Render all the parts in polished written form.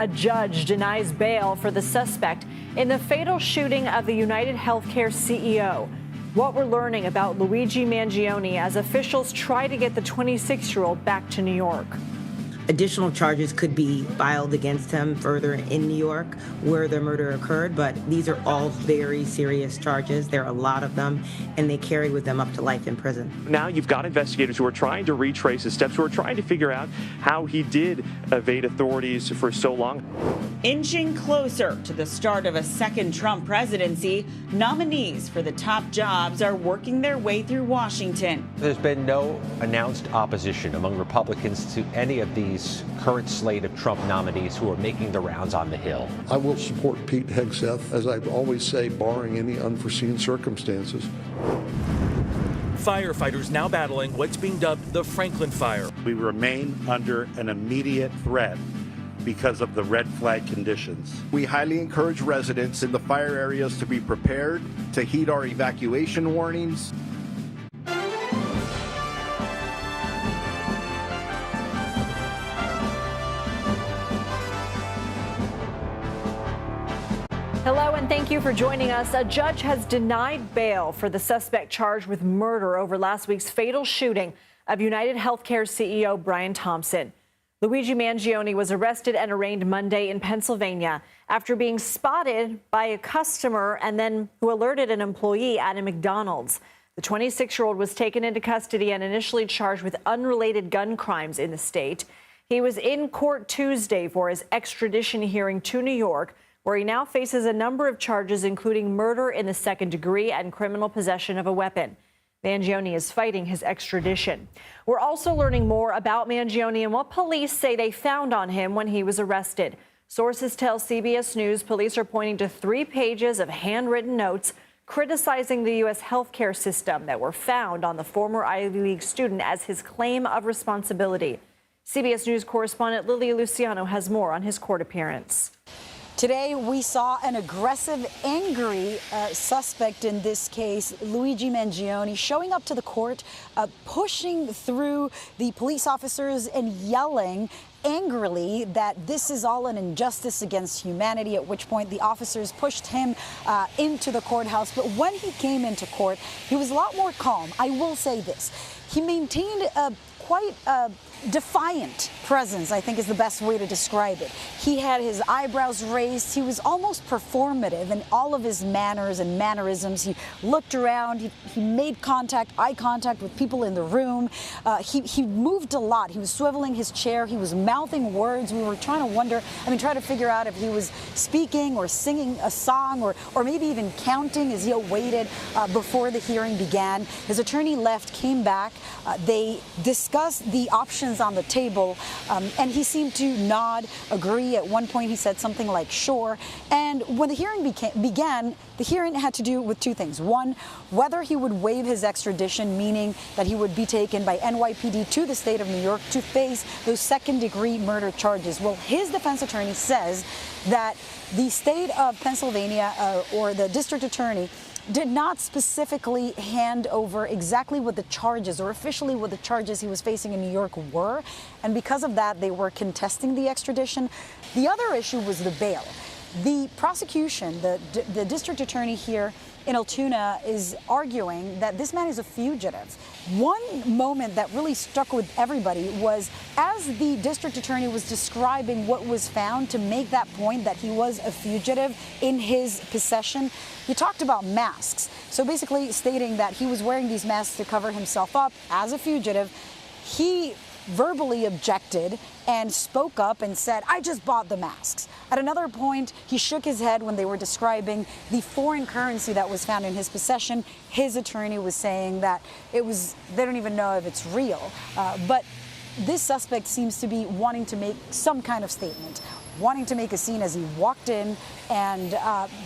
A judge denies bail for the suspect in the fatal shooting of the UnitedHealthcare CEO. What we're learning about Luigi Mangione as officials try to get the 26-year-old back to New York. Additional charges could be filed against him further in New York where the murder occurred, but these are all very serious charges. There are a lot of them, and they carry with them up to life in prison. Now you've got investigators who are trying to retrace his steps, who are trying to figure out how he did evade authorities for so long. Inching closer to the start of a second Trump presidency, nominees for the top jobs are working their way through Washington. There's been no announced opposition among Republicans to any of these current slate of Trump nominees who are making the rounds on the Hill. I will support Pete Hegseth, as I always say, barring any unforeseen circumstances. Firefighters now battling what's being dubbed the Franklin Fire. We remain under an immediate threat because of the red flag conditions. We highly encourage residents in the fire areas to be prepared to heed our evacuation warnings. Hello, and thank you for joining us. A judge has denied bail for the suspect charged with murder over last week's fatal shooting of UnitedHealthcare CEO Brian Thompson. Luigi Mangione was arrested and arraigned Monday in Pennsylvania after being spotted by a customer and then who alerted an employee at a McDonald's. The 26-year-old was taken into custody and initially charged with unrelated gun crimes in the state. He was in court Tuesday for his extradition hearing to New York, where he now faces a number of charges, including murder in the second degree and criminal possession of a weapon. Mangione is fighting his extradition. We're also learning more about Mangione and what police say they found on him when he was arrested. Sources tell CBS News police are pointing to 3 pages of handwritten notes criticizing the U.S. healthcare system that were found on the former Ivy League student as his claim of responsibility. CBS News correspondent Lily Luciano has more on his court appearance. Today, we saw an aggressive, angry suspect in this case, Luigi Mangione, showing up to the court, pushing through the police officers and yelling angrily that this is all an injustice against humanity, at which point the officers pushed him into the courthouse. But when he came into court, he was a lot more calm. I will say this. He maintained a quite defiant presence, I think is the best way to describe it. He had his eyebrows raised. He was almost performative in all of his manners and mannerisms. He looked around. He made eye contact with people in the room. He moved a lot. He was swiveling his chair. He was mouthing words. We were trying to figure out if he was speaking or singing a song or maybe even counting as he awaited before the hearing began. His attorney left, came back. They discussed the options on the table, and he seemed to nod, agree. At one point, he said something like, sure. And when the hearing began, the hearing had to do with 2 things. One, whether he would waive his extradition, meaning that he would be taken by NYPD to the state of New York to face those second-degree murder charges. Well, his defense attorney says that the state of Pennsylvania or the district attorney did not specifically hand over exactly what the charges or officially what the charges he was facing in New York were. And because of that, they were contesting the extradition. The other issue was the bail. The prosecution, the district attorney here in Altoona is arguing that this man is a fugitive. One moment that really stuck with everybody was as the district attorney was describing what was found to make that point that he was a fugitive in his possession, he talked about masks. So basically stating that he was wearing these masks to cover himself up as a fugitive. He verbally objected and spoke up and said, I just bought the masks. At another point, he shook his head when they were describing the foreign currency that was found in his possession. His attorney was saying that they don't even know if it's real. But this suspect seems to be wanting to make some kind of statement, wanting to make a scene as he walked in and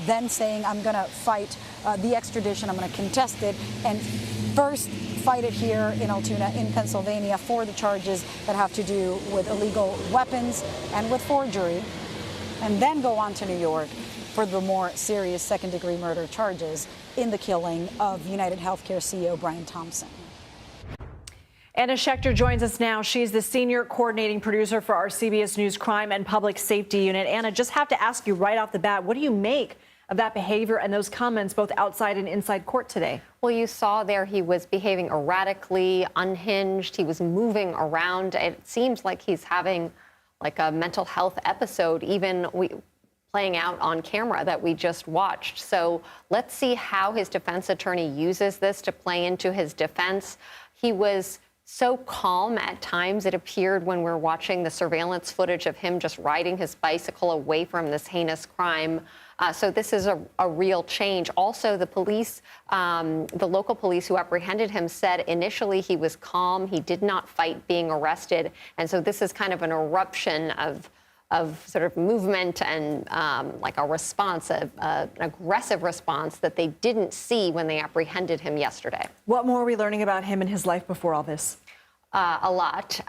then saying, I'm going to fight the extradition, I'm going to contest it, and first fight it here in Altoona, in Pennsylvania, for the charges that have to do with illegal weapons and with forgery, and then go on to New York for the more serious second-degree murder charges in the killing of UnitedHealthcare CEO Brian Thompson. Anna Schechter joins us now. She's the senior coordinating producer for our CBS News Crime and Public Safety Unit. Anna, just have to ask you right off the bat, what do you make of that behavior and those comments both outside and inside court today? Well, you saw there he was behaving erratically, unhinged. He was moving around. It seems like he's having like a mental health episode, even playing out on camera that we just watched. So let's see how his defense attorney uses this to play into his defense. He was so calm at times, it appeared, when we're watching the surveillance footage of him just riding his bicycle away from this heinous crime. So this is a real change. Also, the police, the local police who apprehended him said initially he was calm. He did not fight being arrested. And so this is kind of an eruption of sort of movement and like a response, an aggressive response that they didn't see when they apprehended him yesterday. What more are we learning about him and his life before all this? A lot.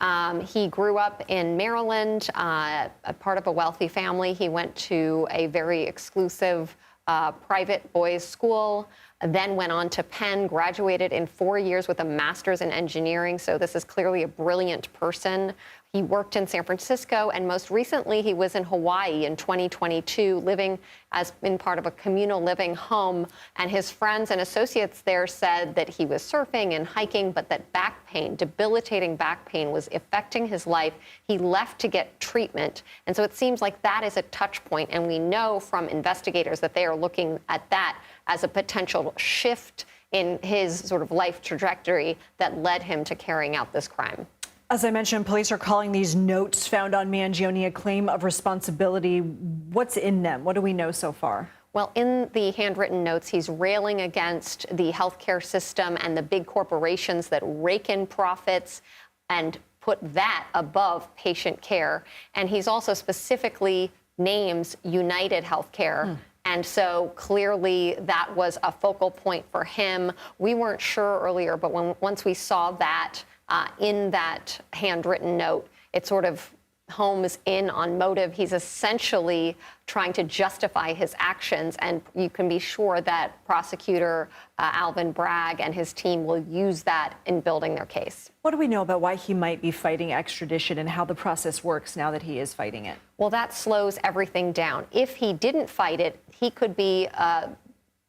He grew up in Maryland, a part of a wealthy family. He went to a very exclusive private boys' school, then went on to Penn, graduated in 4 years with a master's in engineering. So this is clearly a brilliant person. He worked in San Francisco, and most recently he was in Hawaii in 2022, living as in part of a communal living home. And his friends and associates there said that he was surfing and hiking, but that back pain, debilitating back pain, was affecting his life. He left to get treatment. And so it seems like that is a touch point. And we know from investigators that they are looking at that as a potential shift in his sort of life trajectory that led him to carrying out this crime. As I mentioned, police are calling these notes found on Mangione a claim of responsibility. What's in them? What do we know so far? Well, in the handwritten notes, he's railing against the healthcare system and the big corporations that rake in profits and put that above patient care. And he's also specifically names UnitedHealthcare. And so clearly that was a focal point for him. We weren't sure earlier, but once we saw that in that handwritten note, it sort of homes in on motive. He's essentially trying to justify his actions, and you can be sure that prosecutor Alvin Bragg and his team will use that in building their case. What do we know about why he might be fighting extradition and how the process works now that he is fighting it? Well, that slows everything down. If he didn't fight it, he could be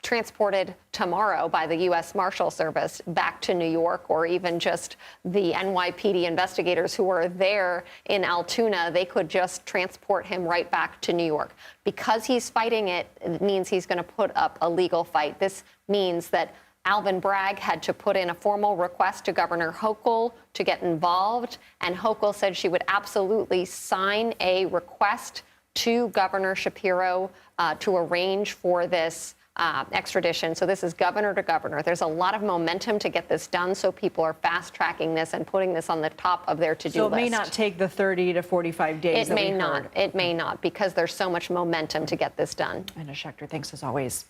transported tomorrow by the U.S. Marshal Service back to New York, or even just the NYPD investigators who are there in Altoona. They could just transport him right back to New York. Because he's fighting it, it means he's going to put up a legal fight. This means that Alvin Bragg had to put in a formal request to Governor Hochul to get involved, and Hochul said she would absolutely sign a request to Governor Shapiro to arrange for this extradition. So this is governor to governor. There's a lot of momentum to get this done, so people are fast-tracking this and putting this on the top of their to-do list. So it may not take the 30 to 45 days. It may not. It may not, because there's so much momentum to get this done. Anna Schechter, thanks as always.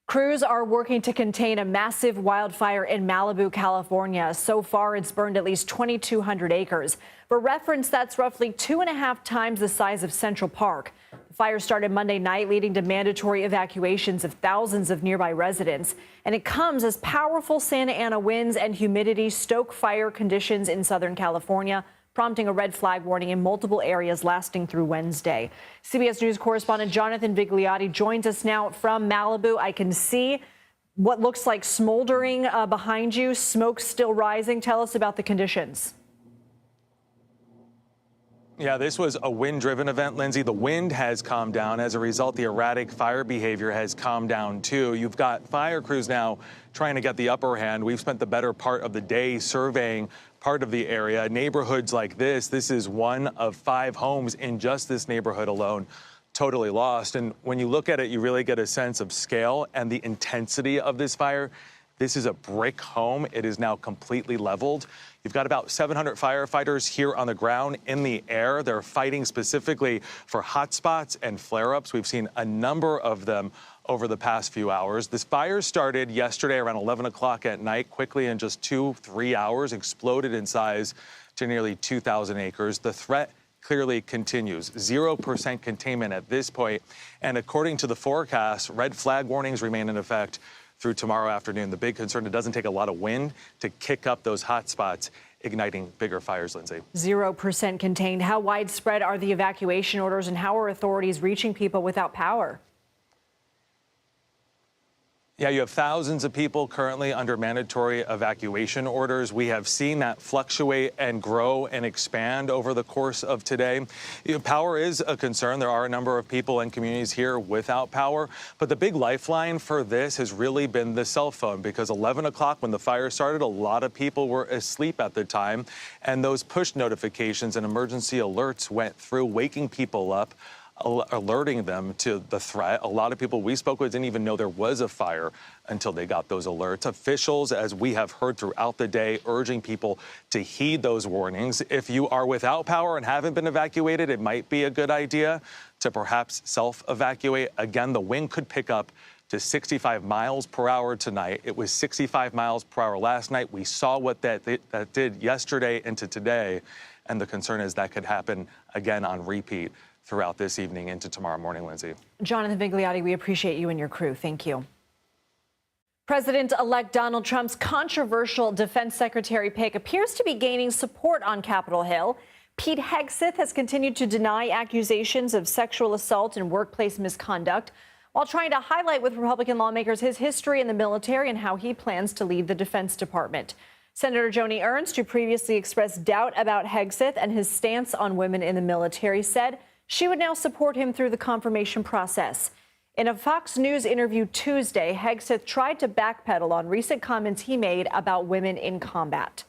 Crews are working to contain a massive wildfire in Malibu, California. So far, it's burned at least 2,200 acres. For reference, that's roughly 2.5 times the size of Central Park. The fire started Monday night, leading to mandatory evacuations of thousands of nearby residents. And it comes as powerful Santa Ana winds and humidity stoke fire conditions in Southern California, prompting a red flag warning in multiple areas lasting through Wednesday. CBS News correspondent Jonathan Vigliotti joins us now from Malibu. I can see what looks like smoldering behind you, smoke still rising. Tell us about the conditions. Yeah, this was a wind-driven event, Lindsay. The wind has calmed down. As a result, the erratic fire behavior has calmed down, too. You've got fire crews now trying to get the upper hand. We've spent the better part of the day surveying part of the area. Neighborhoods like this is one of 5 homes in just this neighborhood alone totally lost. And when you look at it, you really get a sense of scale and the intensity of this fire. This is a brick home. It is now completely leveled. You've got about 700 firefighters here on the ground, in the air. They're fighting specifically for hotspots and flare-ups. We've seen a number of them over the past few hours. This fire started yesterday around 11 o'clock at night, quickly in just 2-3 hours, exploded in size to nearly 2,000 acres. The threat clearly continues. 0% containment at this point. And according to the forecast, red flag warnings remain in effect through tomorrow afternoon. The big concern, it doesn't take a lot of wind to kick up those hot spots, igniting bigger fires, Lindsay. 0% contained. How widespread are the evacuation orders, and how are authorities reaching people without power? Yeah, you have thousands of people currently under mandatory evacuation orders. We have seen that fluctuate and grow and expand over the course of today. Power is a concern. There are a number of people and communities here without power. But the big lifeline for this has really been the cell phone, because 11 o'clock when the fire started, a lot of people were asleep at the time. And those push notifications and emergency alerts went through, waking people up, alerting them to the threat. A lot of people we spoke with didn't even know there was a fire until they got those alerts. Officials, as we have heard throughout the day, urging people to heed those warnings. If you are without power and haven't been evacuated, it might be a good idea to perhaps self-evacuate. Again, the wind could pick up to 65 miles per hour tonight. It was 65 miles per hour last night. We saw what that did yesterday into today, and the concern is that could happen again on repeat throughout this evening into tomorrow morning, Lindsay. Jonathan Vigliotti, we appreciate you and your crew. Thank you. President-elect Donald Trump's controversial defense secretary pick appears to be gaining support on Capitol Hill. Pete Hegseth has continued to deny accusations of sexual assault and workplace misconduct, while trying to highlight with Republican lawmakers his history in the military and how he plans to lead the Defense Department. Senator Joni Ernst, who previously expressed doubt about Hegseth and his stance on women in the military, said she would now support him through the confirmation process. In a Fox News interview Tuesday, Hegseth tried to backpedal on recent comments he made about women in combat.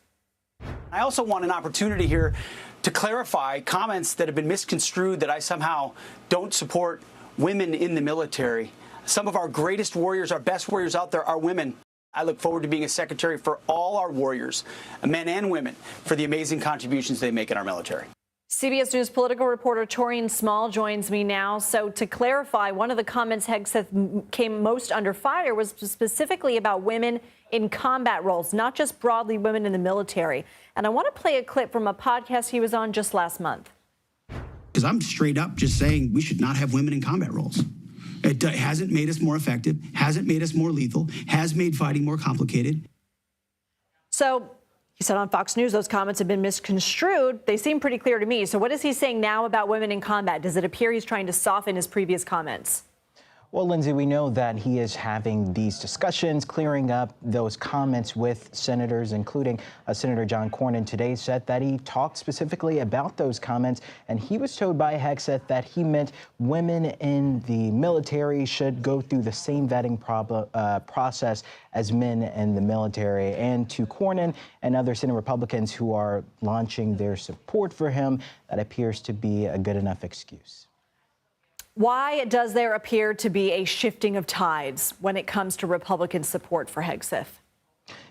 I also want an opportunity here to clarify comments that have been misconstrued, that I somehow don't support women in the military. Some of our greatest warriors, our best warriors out there, are women. I look forward to being a secretary for all our warriors, men and women, for the amazing contributions they make in our military. CBS News political reporter Torian Small joins me now. So to clarify, one of the comments Hegseth came most under fire was specifically about women in combat roles, not just broadly women in the military. And I want to play a clip from a podcast he was on just last month. Because I'm straight up just saying we should not have women in combat roles. It hasn't made us more effective, hasn't made us more lethal, has made fighting more complicated. So he said on Fox News those comments have been misconstrued. They seem pretty clear to me. So what is he saying now about women in combat? Does it appear he's trying to soften his previous comments? Well, Lindsay, we know that he is having these discussions, clearing up those comments with senators, including Senator John Cornyn today, said that he talked specifically about those comments. And he was told by Hegseth that he meant women in the military should go through the same vetting process as men in the military. And to Cornyn and other Senate Republicans who are launching their support for him, that appears to be a good enough excuse. Why does there appear to be a shifting of tides when it comes to Republican support for Hegseth?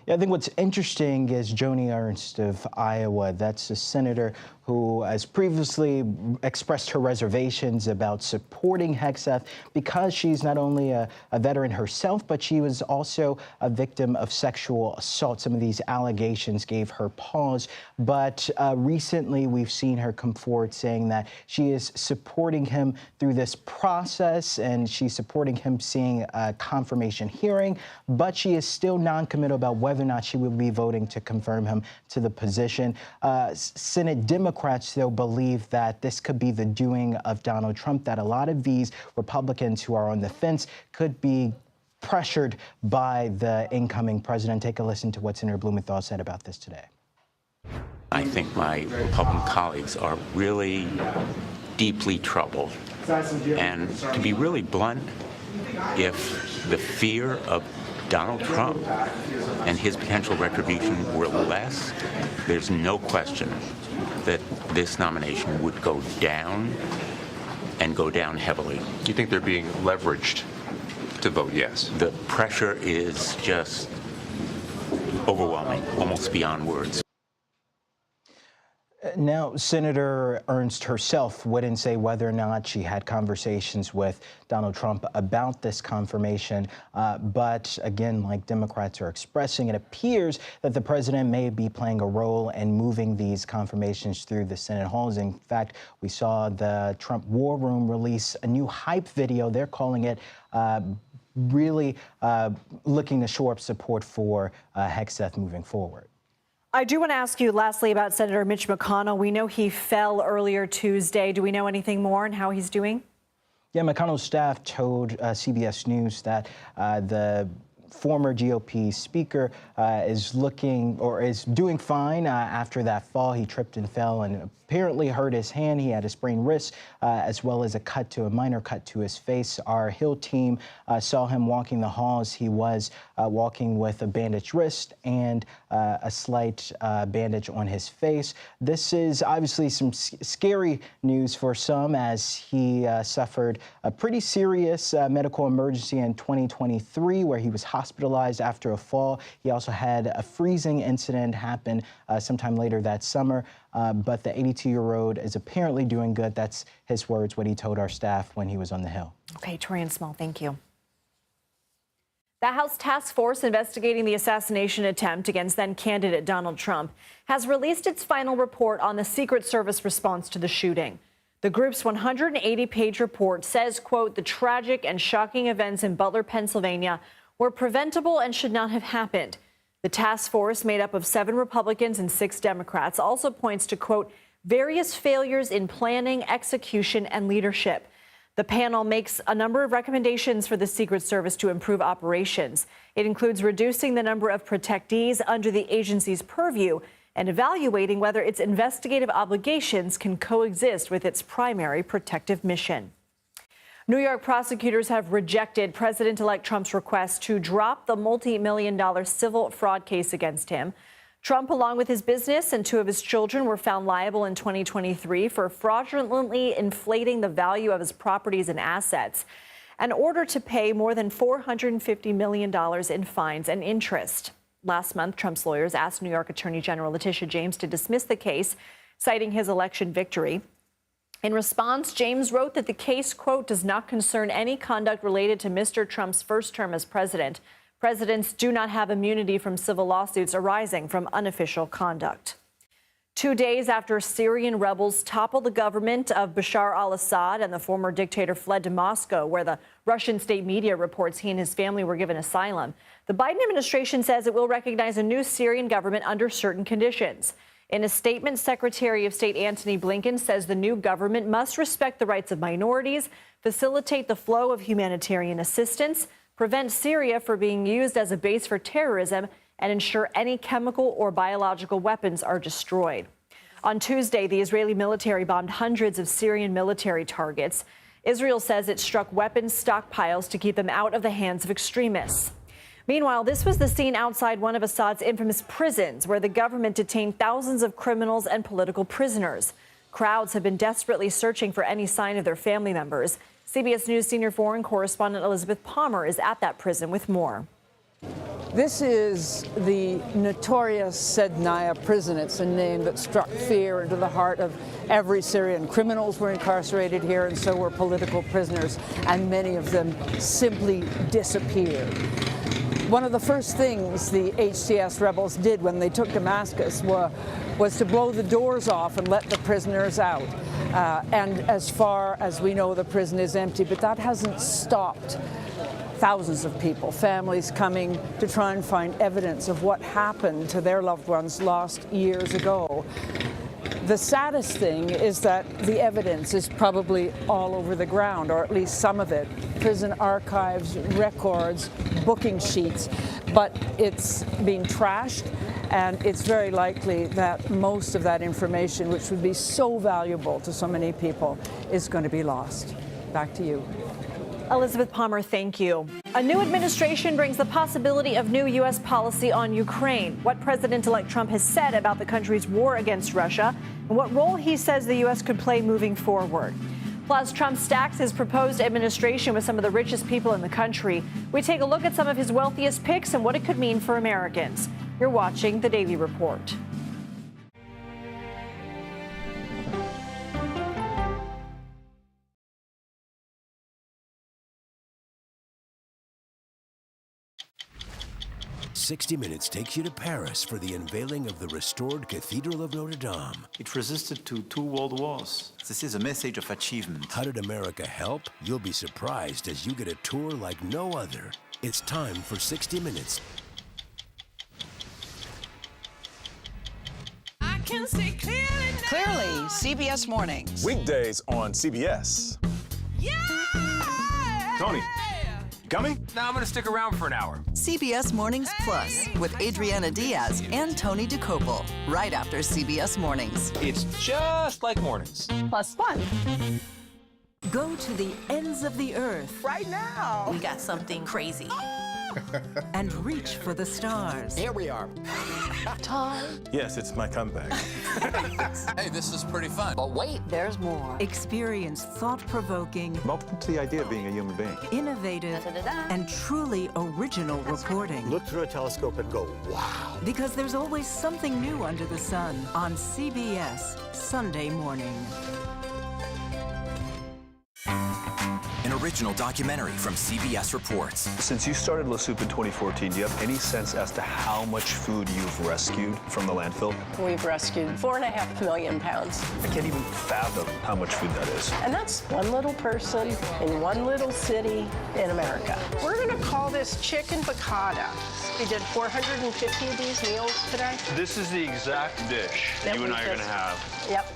Yeah, I think what's interesting is Joni Ernst of Iowa. That's a senator who has previously expressed her reservations about supporting Hegseth because she's not only a veteran herself, but she was also a victim of sexual assault. Some of these allegations gave her pause. But recently, we've seen her come forward saying that she is supporting him through this process, and she's supporting him seeing a confirmation hearing. But she is still non-committal about whether or not she will be voting to confirm him to the position. Senate Democrats, though, believe that this could be the doing of Donald Trump, that a lot of these Republicans who are on the fence could be pressured by the incoming president. Take a listen to what Senator Blumenthal said about this today. I think my Republican colleagues are really deeply troubled. And to be really blunt, if the fear of Donald Trump and his potential retribution were less, there's no question that this nomination would go down and go down heavily. You think they're being leveraged to vote yes? The pressure is just overwhelming, almost beyond words. Now, Senator Ernst herself wouldn't say whether or not she had conversations with Donald Trump about this confirmation. But again, like Democrats are expressing, it appears that the president may be playing a role in moving these confirmations through the Senate halls. In fact, we saw the Trump War Room release a new hype video. They're calling it really looking to shore up support for Hegseth moving forward. I do want to ask you lastly about Senator Mitch McConnell. We know he fell earlier Tuesday. Do we know anything more on how he's doing? Yeah, McConnell's staff told CBS News that the former GOP speaker is doing fine after that fall. He tripped and fell and apparently hurt his hand. He had a sprained wrist as well as a minor cut to his face. Our Hill team saw him walking the halls. He was walking with a bandaged wrist and a slight bandage on his face. This is obviously some scary news for some, as he suffered a pretty serious medical emergency in 2023 where he was hospitalized after a fall. He also had a freezing incident happen sometime later that summer. But the 82-year-old is apparently doing good. That's his words, what he told our staff when he was on the Hill. Okay, Torian Small, thank you. The House task force investigating the assassination attempt against then-candidate Donald Trump has released its final report on the Secret Service response to the shooting. The group's 180-page report says, quote, the tragic and shocking events in Butler, Pennsylvania were preventable and should not have happened. The task force, made up of 7 Republicans and 6 Democrats, also points to, quote, various failures in planning, execution, and leadership. The panel makes a number of recommendations for the Secret Service to improve operations. It includes reducing the number of protectees under the agency's purview and evaluating whether its investigative obligations can coexist with its primary protective mission. New York prosecutors have rejected President-elect Trump's request to drop the multi-million-dollar civil fraud case against him. Trump, along with his business and 2 of his children, were found liable in 2023 for fraudulently inflating the value of his properties and assets in order to pay more than $450 million in fines and interest. Last month, Trump's lawyers asked New York Attorney General Letitia James to dismiss the case, citing his election victory. In response, James wrote that the case, quote, does not concern any conduct related to Mr. Trump's first term as president. Presidents do not have immunity from civil lawsuits arising from unofficial conduct. 2 days after Syrian rebels toppled the government of Bashar al-Assad and the former dictator fled to Moscow, where the Russian state media reports he and his family were given asylum, the Biden administration says it will recognize a new Syrian government under certain conditions. In a statement, Secretary of State Antony Blinken says the new government must respect the rights of minorities, facilitate the flow of humanitarian assistance, prevent Syria from being used as a base for terrorism, and ensure any chemical or biological weapons are destroyed. On Tuesday, the Israeli military bombed hundreds of Syrian military targets. Israel says it struck weapons stockpiles to keep them out of the hands of extremists. Meanwhile, this was the scene outside one of Assad's infamous prisons, where the government detained thousands of criminals and political prisoners. Crowds have been desperately searching for any sign of their family members. CBS News senior foreign correspondent Elizabeth Palmer is at that prison with more. This is the notorious Sednaya prison. It's a name that struck fear into the heart of every Syrian. Criminals were incarcerated here, and so were political prisoners, and many of them simply disappeared. One of the first things the HTS rebels did when they took Damascus was to blow the doors off and let the prisoners out. And as far as we know, the prison is empty, but that hasn't stopped thousands of people, families coming to try and find evidence of what happened to their loved ones lost years ago. The saddest thing is that the evidence is probably all over the ground, or at least some of it. Prison archives, records, booking sheets, but it's being trashed, and it's very likely that most of that information, which would be so valuable to so many people, is going to be lost. Back to you. Elizabeth Palmer, thank you. A new administration brings the possibility of new U.S. policy on Ukraine, what President-elect Trump has said about the country's war against Russia, and what role he says the U.S. could play moving forward. Plus, Trump stacks his proposed administration with some of the richest people in the country. We take a look at some of his wealthiest picks and what it could mean for Americans. You're watching The Daily Report. 60 Minutes takes you to Paris for the unveiling of the restored Cathedral of Notre Dame. It resisted to 2 world wars. This is a message of achievement. How did America help? You'll be surprised as you get a tour like no other. It's time for 60 Minutes. I can see clearly now. Clearly, CBS Mornings. Weekdays on CBS. Yeah! Tony, you coming? No, I'm going to stick around for an hour. CBS Mornings Plus with Adriana Diaz and Tony DeCopel, right after CBS Mornings. It's just like mornings. Plus fun. Go to the ends of the earth. Right now. We got something crazy. And reach for the stars. Here we are. Time. Yes, it's my comeback. Hey, this is pretty fun. But wait, there's more. Experience thought-provoking. Welcome to the idea of being a human being. Innovative and truly original reporting. Look through a telescope and go, wow. Because there's always something new under the sun on CBS Sunday morning. An original documentary from CBS Reports. Since you started La Soup in 2014, do you have any sense as to how much food you've rescued from the landfill? We've rescued 4.5 million pounds. I can't even fathom how much food that is. And that's one little person in one little city in America. We're going to call this chicken piccata. We did 450 of these meals today. This is the exact dish that you and I are going to have. Yep.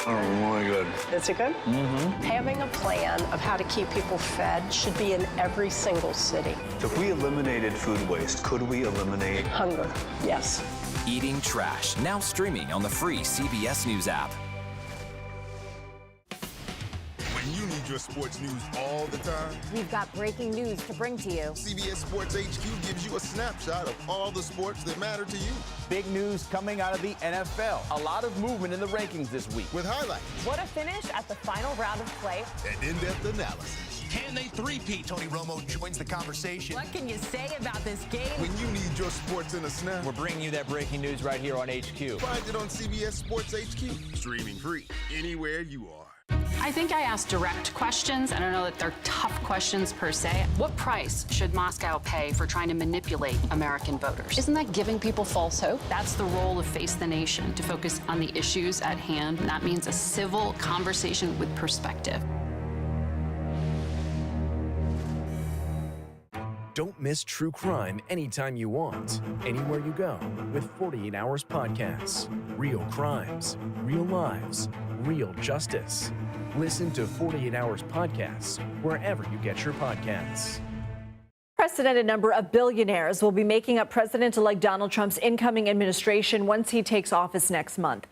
Oh my God. Is it good? Mm-hmm. Having a plan of how to keep people fed should be in every single city. If we eliminated food waste, could we eliminate hunger? Yes. Eating Trash, now streaming on the free CBS News app. When you need your sports news all the time, we've got breaking news to bring to you. CBS Sports HQ gives you a snapshot of all the sports that matter to you. Big news coming out of the NFL. A lot of movement in the rankings this week. With highlights. What a finish at the final round of play. And in-depth analysis. Can they three-peat? Tony Romo joins the conversation. What can you say about this game? When you need your sports in a snap. We're bringing you that breaking news right here on HQ. Find it on CBS Sports HQ. Streaming free anywhere you are. I think I asked direct questions. I don't know that they're tough questions per se. What price should Moscow pay for trying to manipulate American voters? Isn't that giving people false hope? That's the role of Face the Nation, to focus on the issues at hand. And that means a civil conversation with perspective. Don't miss true crime anytime you want, anywhere you go, with 48 Hours Podcasts. Real crimes, real lives, real justice. Listen to 48 Hours Podcasts wherever you get your podcasts. Unprecedented number of billionaires will be making up President-elect Donald Trump's incoming administration once he takes office next month.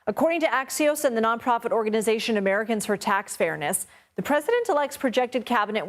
According to Axios and the nonprofit organization Americans for Tax Fairness, the president-elect's projected cabinet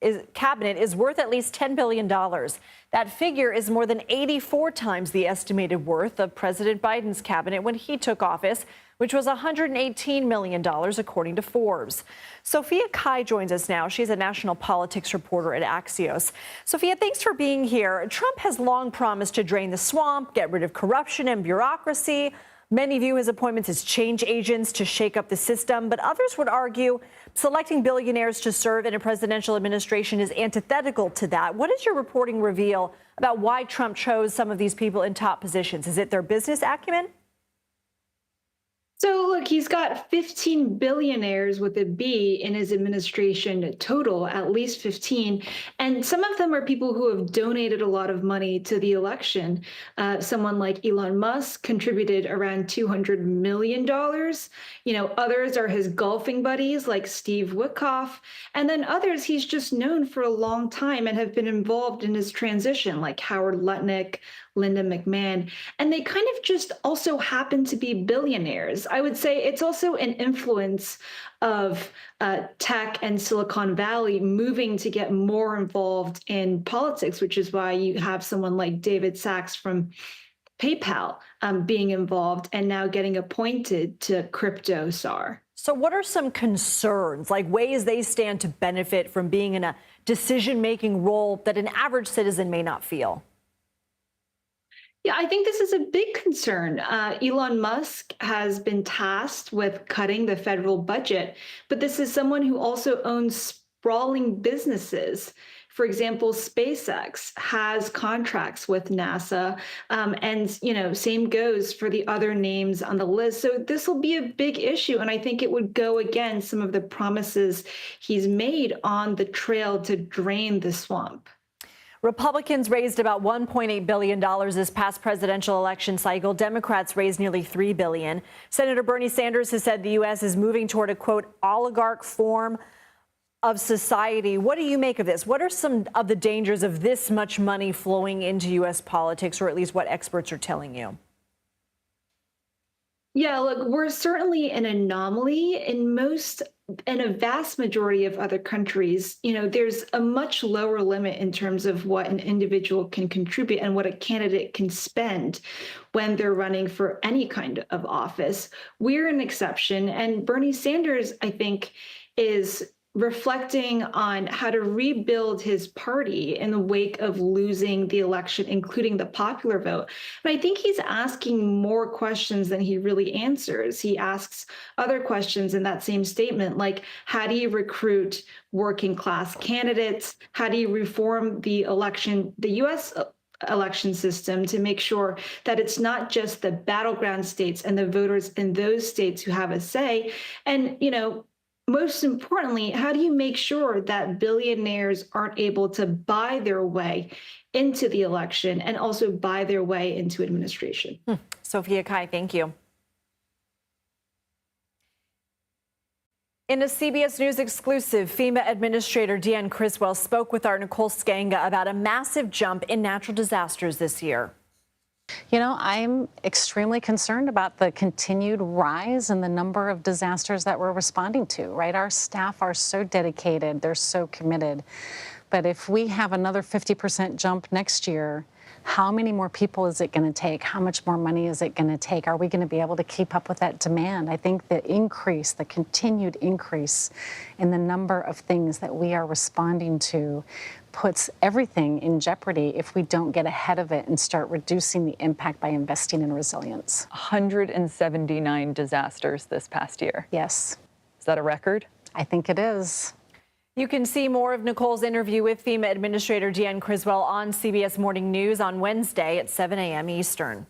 is worth at least $10 billion. That figure is more than 84 times the estimated worth of President Biden's cabinet when he took office, which was $118 million, according to Forbes. Sophia Kai joins us now. She's a national politics reporter at Axios. Sophia, thanks for being here. Trump has long promised to drain the swamp, get rid of corruption and bureaucracy. Many view his appointments as change agents to shake up the system, but others would argue selecting billionaires to serve in a presidential administration is antithetical to that. What does your reporting reveal about why Trump chose some of these people in top positions? Is it their business acumen? So, look, he's got 15 billionaires with a B in his administration total, at least 15. And some of them are people who have donated a lot of money to the election. Someone like Elon Musk contributed around $200 million. Others are his golfing buddies like Steve Witkoff. And then others he's just known for a long time and have been involved in his transition, like Howard Lutnick, Linda McMahon, and they kind of just also happen to be billionaires. I would say it's also an influence of tech and Silicon Valley moving to get more involved in politics, which is why you have someone like David Sachs from PayPal being involved and now getting appointed to crypto czar. So what are some concerns, like ways they stand to benefit from being in a decision-making role that an average citizen may not feel? Yeah, I think this is a big concern. Elon Musk has been tasked with cutting the federal budget, but this is someone who also owns sprawling businesses. For example, SpaceX has contracts with NASA, and same goes for the other names on the list. So this will be a big issue, and I think it would go against some of the promises he's made on the trail to drain the swamp. Republicans raised about $1.8 billion this past presidential election cycle. Democrats raised nearly $3 billion. Senator Bernie Sanders has said the U.S. is moving toward a, quote, oligarch form of society. What do you make of this? What are some of the dangers of this much money flowing into U.S. politics, or at least what experts are telling you? Yeah, look, we're certainly an anomaly in a vast majority of other countries. There's a much lower limit in terms of what an individual can contribute and what a candidate can spend when they're running for any kind of office. We're an exception. And Bernie Sanders, I think, is reflecting on how to rebuild his party in the wake of losing the election, including the popular vote. But I think he's asking more questions than he really answers. He asks other questions in that same statement, like how do you recruit working class candidates? How do you reform the U.S. election system to make sure that it's not just the battleground states and the voters in those states who have a say? And, most importantly, how do you make sure that billionaires aren't able to buy their way into the election and also buy their way into administration? Sophia Kai, thank you. In a CBS News exclusive, FEMA Administrator Deanne Criswell spoke with our Nicole Skanga about a massive jump in natural disasters this year. I'm extremely concerned about the continued rise in the number of disasters that we're responding to, right? Our staff are so dedicated, they're so committed. But if we have another 50% jump next year, how many more people is it going to take? How much more money is it going to take? Are we going to be able to keep up with that demand? I think the continued increase in the number of things that we are responding to puts everything in jeopardy if we don't get ahead of it and start reducing the impact by investing in resilience. 179 disasters this past year. Yes. Is that a record? I think it is. You can see more of Nicole's interview with FEMA Administrator Deanne Criswell on CBS Morning News on Wednesday at 7 a.m. Eastern.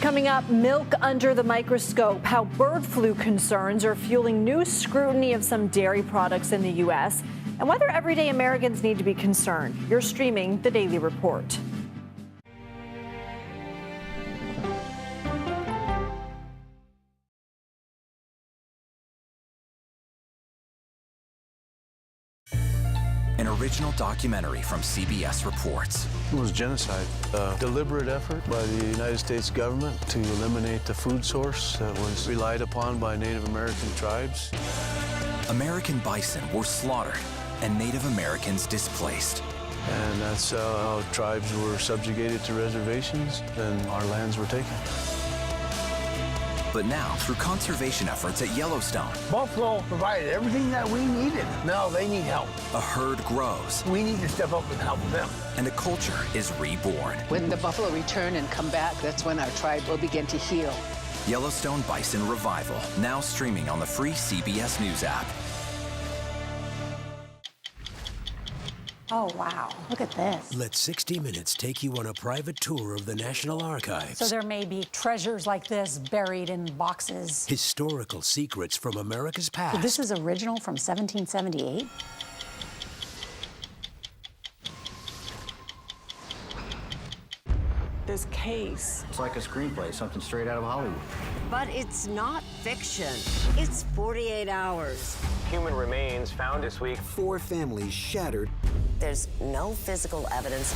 Coming up, milk under the microscope, how bird flu concerns are fueling new scrutiny of some dairy products in the U.S., and whether everyday Americans need to be concerned. You're streaming The Daily Report. An original documentary from CBS reports. It was genocide, a deliberate effort by the United States government to eliminate the food source that was relied upon by Native American tribes. American bison were slaughtered and Native Americans displaced. And that's how tribes were subjugated to reservations and our lands were taken. But now, through conservation efforts at Yellowstone, Buffalo provided everything that we needed. Now they need help. a herd grows. We need to step up and help them. And a culture is reborn. When the buffalo return and come back, that's when our tribe will begin to heal. Yellowstone Bison Revival, now streaming on the free CBS News app. Oh, wow. Look at this. Let 60 Minutes take you on a private tour of the National Archives. So there may be treasures like this buried in boxes. Historical secrets from America's past. So this is original from 1778? This case. It's like a screenplay, something straight out of Hollywood. But it's not fiction. It's 48 hours. Human remains found this week. 4 families shattered. There's no physical evidence.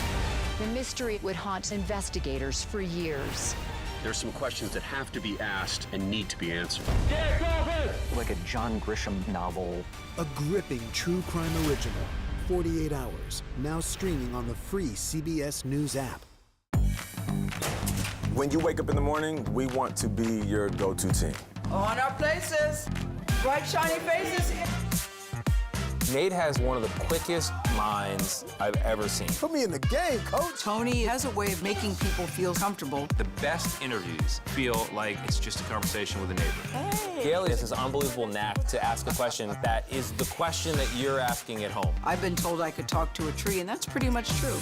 The mystery would haunt investigators for years. There's some questions that have to be asked and need to be answered. Like a John Grisham novel. A gripping true crime original. 48 Hours, now streaming on the free CBS News app. When you wake up in the morning, we want to be your go-to team. On our places. Bright, shiny faces. Nate has one of the quickest minds I've ever seen. Put me in the game, coach. Tony has a way of making people feel comfortable. The best interviews feel like it's just a conversation with a neighbor. Gail has this unbelievable knack to ask a question that is the question that you're asking at home. I've been told I could talk to a tree, and that's pretty much true.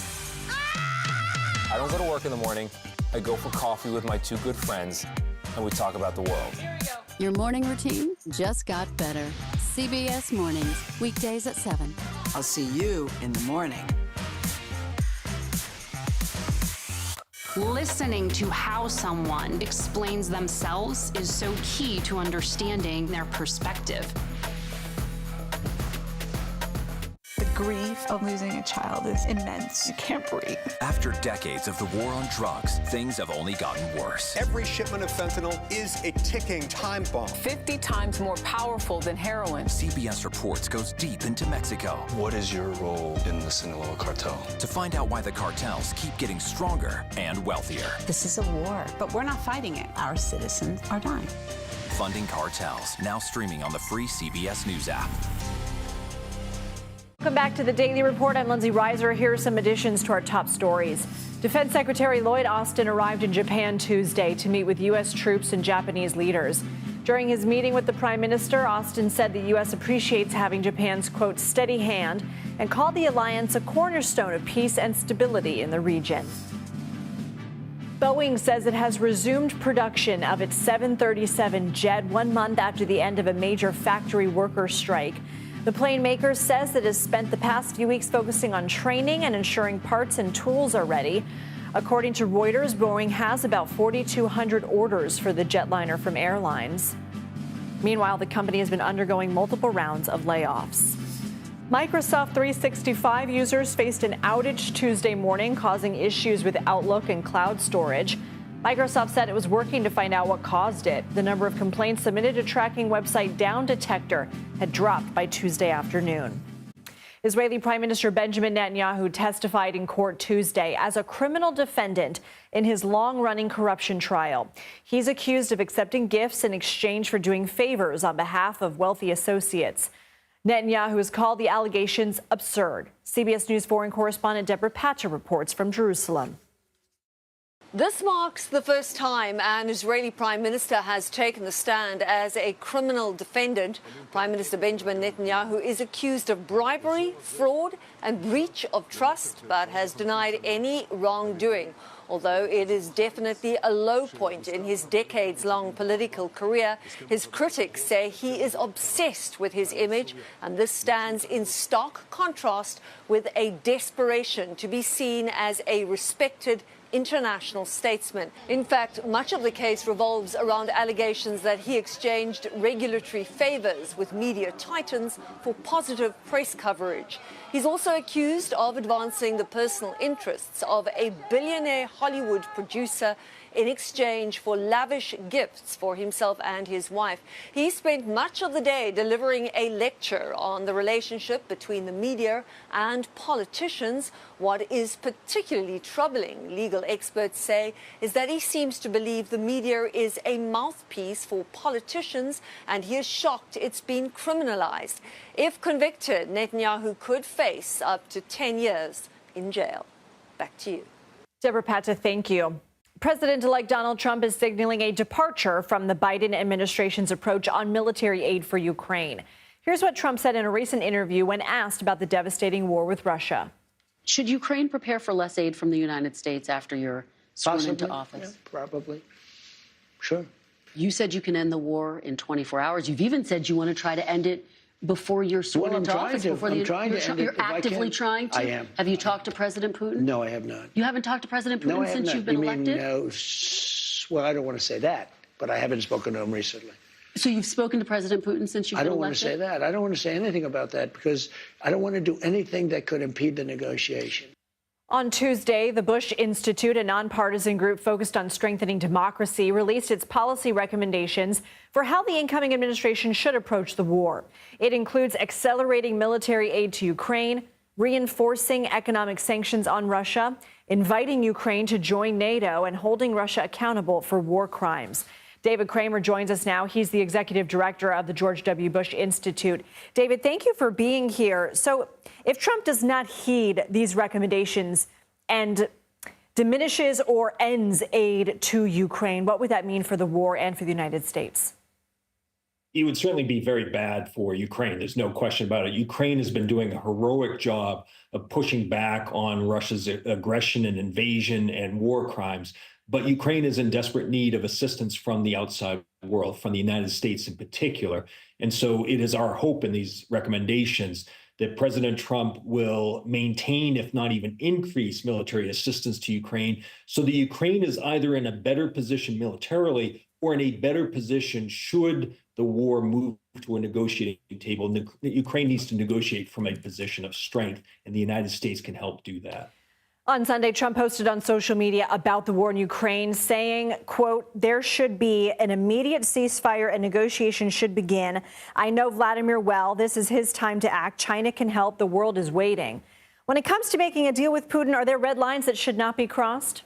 I don't go to work in the morning. I go for coffee with my two good friends, and we talk about the world. Your morning routine just got better. CBS Mornings, weekdays at 7. I'll see you in the morning. Listening to how someone explains themselves is so key to understanding their perspective. The grief of losing a child is immense. You can't breathe. After decades of the war on drugs, things have only gotten worse. Every shipment of fentanyl is a ticking time bomb. 50 times more powerful than heroin. CBS Reports goes deep into Mexico. What is your role in the Sinaloa cartel? To find out why the cartels keep getting stronger and wealthier. This is a war, but we're not fighting it. Our citizens are dying. Funding Cartels, now streaming on the free CBS News app. Welcome back to the Daily Report. I'm Lindsay Reiser. Here are some additions to our top stories. Defense Secretary Lloyd Austin arrived in Japan Tuesday to meet with U.S. troops and Japanese leaders. During his meeting with the Prime Minister, Austin said the U.S. appreciates having Japan's, quote, steady hand and called the alliance a cornerstone of peace and stability in the region. Boeing says it has resumed production of its 737 jet 1 month after the end of a major factory worker strike. The plane maker says it has spent the past few weeks focusing on training and ensuring parts and tools are ready. According to Reuters, Boeing has about 4,200 orders for the jetliner from airlines. Meanwhile, the company has been undergoing multiple rounds of layoffs. Microsoft 365 users faced an outage Tuesday morning, causing issues with Outlook and cloud storage. Microsoft said it was working to find out what caused it. The number of complaints submitted to tracking website Down Detector had dropped by Tuesday afternoon. Israeli Prime Minister Benjamin Netanyahu testified in court Tuesday as a criminal defendant in his long-running corruption trial. He's accused of accepting gifts in exchange for doing favors on behalf of wealthy associates. Netanyahu has called the allegations absurd. CBS News foreign correspondent Deborah Pacha reports from Jerusalem. This marks the first time an Israeli prime minister has taken the stand as a criminal defendant. Prime Minister Benjamin Netanyahu is accused of bribery, fraud, and breach of trust, but has denied any wrongdoing. Although it is definitely a low point in his decades-long political career, his critics say he is obsessed with his image, and this stands in stark contrast with a desperation to be seen as a respected international statesman. In fact, much of the case revolves around allegations that he exchanged regulatory favors with media titans for positive press coverage. He's also accused of advancing the personal interests of a billionaire Hollywood producer in exchange for lavish gifts for himself and his wife. He spent much of the day delivering a lecture on the relationship between the media and politicians. What is particularly troubling, legal experts say, is that he seems to believe the media is a mouthpiece for politicians, and he is shocked it's been criminalized. If convicted, Netanyahu could face up to 10 years in jail. Back to you. Deborah Pacha, thank you. President-elect Donald Trump is signaling a departure from the Biden administration's approach on military aid for Ukraine. Here's what Trump said in a recent interview when asked about the devastating war with Russia. Should Ukraine prepare for less aid from the United States after you're sworn into office? Yeah, probably. Sure. You said you can end the war in 24 hours. You've even said you want to try to end it before you're sworn into office. You're actively trying to? I am. Have you talked to President Putin? No, I have not. You haven't talked to President Putin No, I have since not. you've been elected? No, well, I don't want to say that, but I haven't spoken to him recently. So you've spoken to President Putin since you've been elected? I don't want to say that. I don't want to say anything about that because I don't want to do anything that could impede the negotiation. On Tuesday, the Bush Institute, a nonpartisan group focused on strengthening democracy, released its policy recommendations for how the incoming administration should approach the war. It includes accelerating military aid to Ukraine, reinforcing economic sanctions on Russia, inviting Ukraine to join NATO, and holding Russia accountable for war crimes. David Kramer joins us now. He's the executive director of the George W. Bush Institute. David, thank you for being here. So if Trump does not heed these recommendations and diminishes or ends aid to Ukraine, what would that mean for the war and for the United States? It would certainly be very bad for Ukraine. There's no question about it. Ukraine has been doing a heroic job of pushing back on Russia's aggression and invasion and war crimes. But Ukraine is in desperate need of assistance from the outside world, from the United States in particular. And so it is our hope in these recommendations that President Trump will maintain, if not even increase, military assistance to Ukraine so that Ukraine is either in a better position militarily or in a better position should the war move to a negotiating table. Ukraine needs to negotiate from a position of strength, and the United States can help do that. On Sunday, Trump posted on social media about the war in Ukraine, saying, quote, "There should be an immediate ceasefire and negotiations should begin. I know Vladimir well. This is his time to act. China can help. The world is waiting." When it comes to making a deal with Putin, are there red lines that should not be crossed?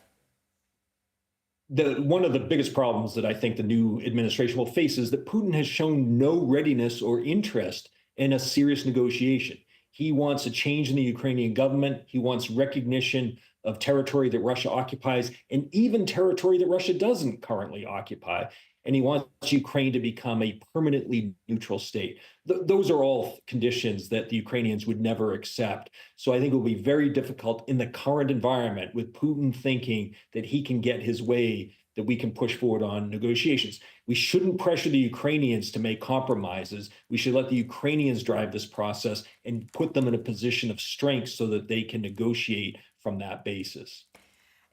One of the biggest problems that I think the new administration will face is that Putin has shown no readiness or interest in a serious negotiation. He wants a change in the Ukrainian government. He wants recognition of territory that Russia occupies and even territory that Russia doesn't currently occupy. And he wants Ukraine to become a permanently neutral state. Those are all conditions that the Ukrainians would never accept. So I think it will be very difficult in the current environment with Putin thinking that he can get his way, that we can push forward on negotiations. We shouldn't pressure the Ukrainians to make compromises. We should let the Ukrainians drive this process and put them in a position of strength so that they can negotiate from that basis.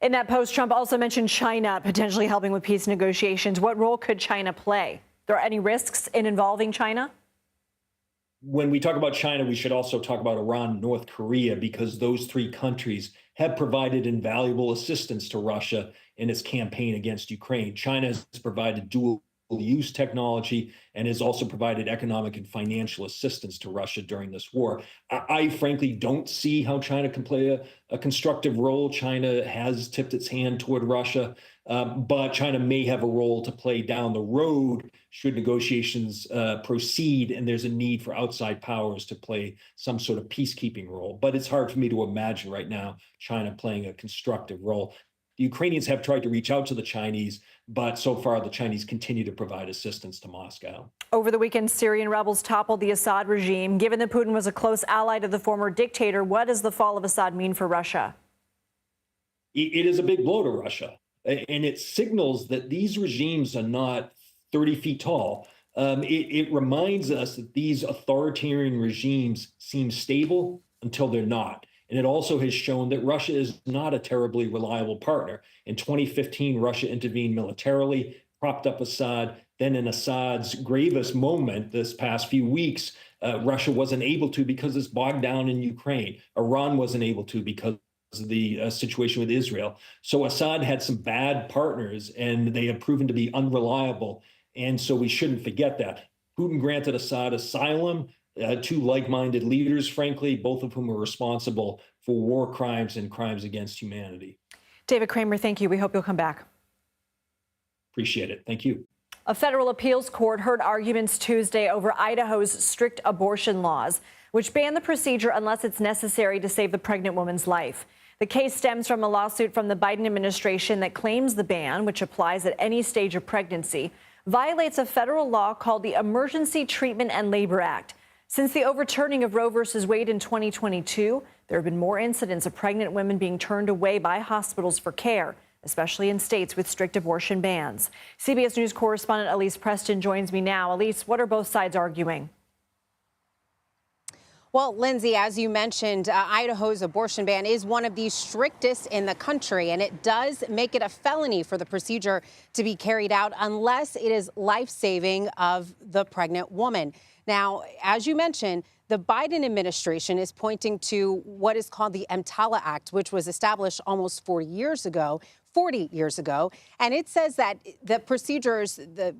In that post, Trump also mentioned China potentially helping with peace negotiations. What role could China play? There are any risks in involving China? When we talk about China, we should also talk about Iran and North Korea, because those three countries have provided invaluable assistance to Russia in its campaign against Ukraine. China has provided dual-use technology and has also provided economic and financial assistance to Russia during this war. I frankly don't see how China can play a constructive role. China has tipped its hand toward Russia, but China may have a role to play down the road should negotiations proceed and there's a need for outside powers to play some sort of peacekeeping role. But it's hard for me to imagine right now China playing a constructive role. The Ukrainians have tried to reach out to the Chinese, but so far the Chinese continue to provide assistance to Moscow. Over the weekend, Syrian rebels toppled the Assad regime. Given that Putin was a close ally to the former dictator, what does the fall of Assad mean for Russia? It is a big blow to Russia, and it signals that these regimes are not 30 feet tall. It reminds us that these authoritarian regimes seem stable until they're not. And it also has shown that Russia is not a terribly reliable partner. In 2015, Russia intervened militarily, propped up Assad. Then in Assad's gravest moment this past few weeks, Russia wasn't able to because it's bogged down in Ukraine. Iran wasn't able to because of the situation with Israel. So Assad had some bad partners, and they have proven to be unreliable. And so we shouldn't forget that. Putin granted Assad asylum. Two like-minded leaders, frankly, both of whom are responsible for war crimes and crimes against humanity. David Kramer, thank you. We hope you'll come back. Appreciate it. Thank you. A federal appeals court heard arguments Tuesday over Idaho's strict abortion laws, which ban the procedure unless it's necessary to save the pregnant woman's life. The case stems from a lawsuit from the Biden administration that claims the ban, which applies at any stage of pregnancy, violates a federal law called the Emergency Treatment and Labor Act. Since the overturning of Roe v. Wade in 2022, there have been more incidents of pregnant women being turned away by hospitals for care, especially in states with strict abortion bans. CBS News correspondent Elise Preston joins me now. Elise, what are both sides arguing? Well, Lindsay, as you mentioned, Idaho's abortion ban is one of the strictest in the country, and it does make it a felony for the procedure to be carried out unless it is life-saving of the pregnant woman. Now, as you mentioned, the Biden administration is pointing to what is called the EMTALA Act, which was established almost 40 years ago. And it says that the procedures, the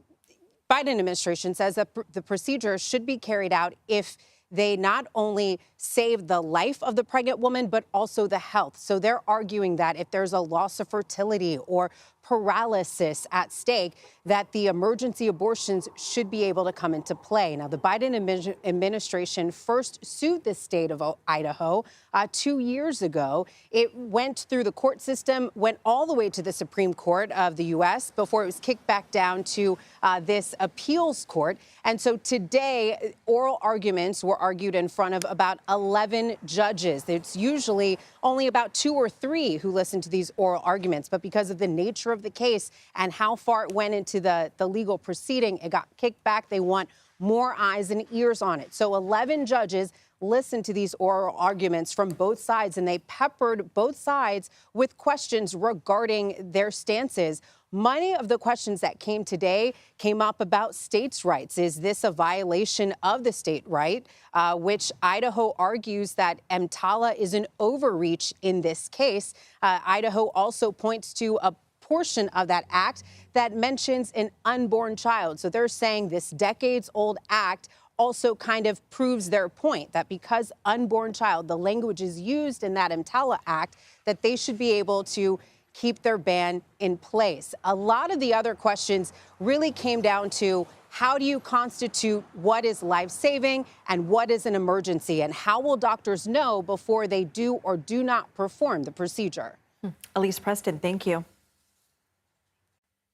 Biden administration says that the procedures should be carried out if they not only save the life of the pregnant woman, but also the health. So they're arguing that if there's a loss of fertility or paralysis at stake, that the emergency abortions should be able to come into play. Now, the Biden administration first sued the state of Idaho 2 years ago. It went through the court system, went all the way to the Supreme Court of the U.S. before it was kicked back down to this appeals court. And so today, oral arguments were argued in front of about 11 judges. It's usually only about 2 or 3 who listen to these oral arguments. But because of the nature of the case and how far it went into the legal proceeding, it got kicked back. They want more eyes and ears on it. So 11 judges listened to these oral arguments from both sides, and they peppered both sides with questions regarding their stances. Many of the questions that came today came up about states' rights. Is this a violation of the state right, which Idaho argues that EMTALA is an overreach in this case. Idaho also points to a portion of that act that mentions an unborn child. So they're saying this decades-old act also kind of proves their point that because unborn child, the language is used in that EMTALA Act, that they should be able to keep their ban in place. A lot of the other questions really came down to how do you constitute what is life-saving and what is an emergency, and how will doctors know before they do or do not perform the procedure? Elise Preston, thank you.